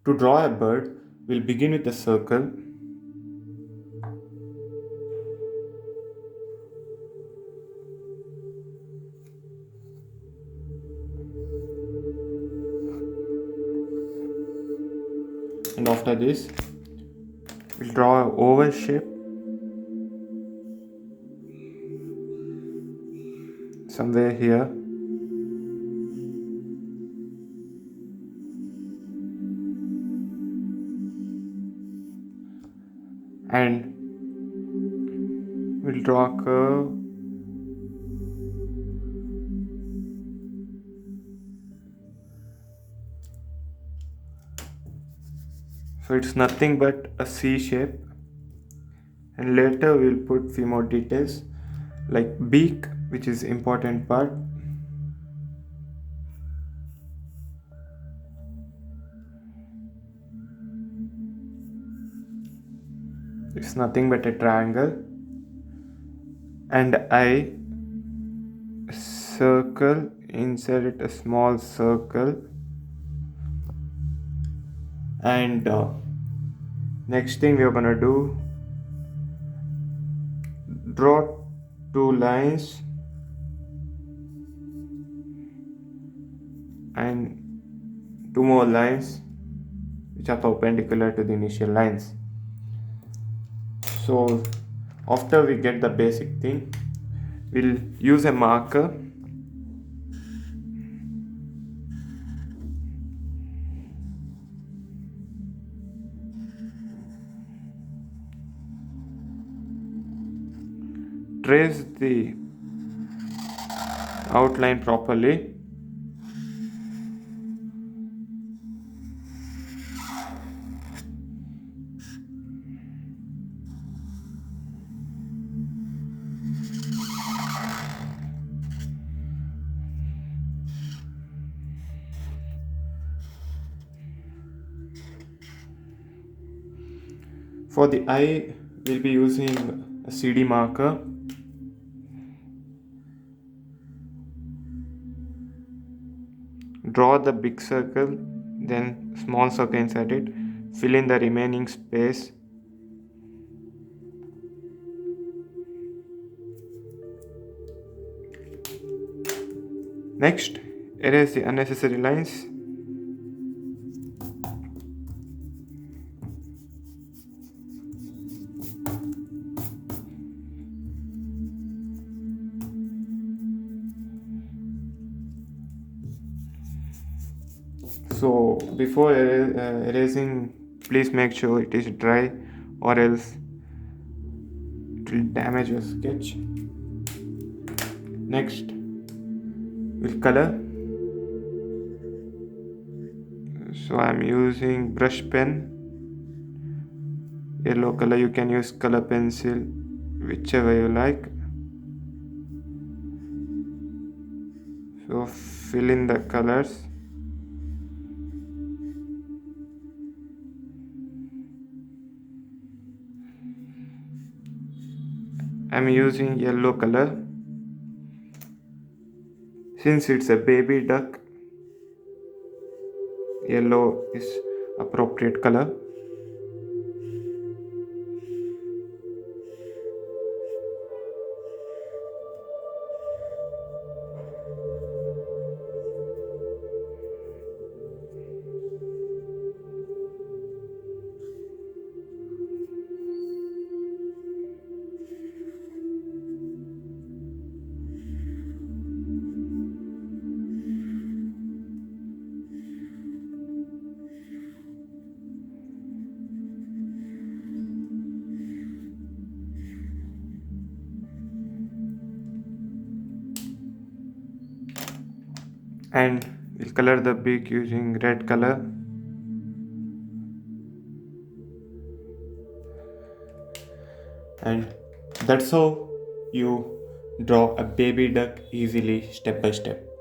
To draw a bird, we'll begin with a circle. And after this, we'll draw an oval shape somewhere here. And we'll draw a curve. So it's nothing but a C shape. And later we'll put few more details like beak, which is important part. It's nothing but a triangle. And I circle, insert it a small circle. And next thing we are gonna do, draw two lines and two more lines which are perpendicular to the initial lines. So after we get the basic thing, we'll use a marker trace the outline properly. For the eye, we'll be using a CD marker. Draw the big circle, then small circle inside it. Fill in the remaining space. Next, erase the unnecessary lines. So before erasing, please make sure it is dry, or else it will damage your sketch. Next, we'll color. So I'm using brush pen, yellow color. You can use color pencil, whichever you like. So fill in the colors. I'm using yellow color. Since it's a baby duck, yellow is appropriate color. And we'll color the beak using red color. And that's how you draw a baby duck easily, step by step.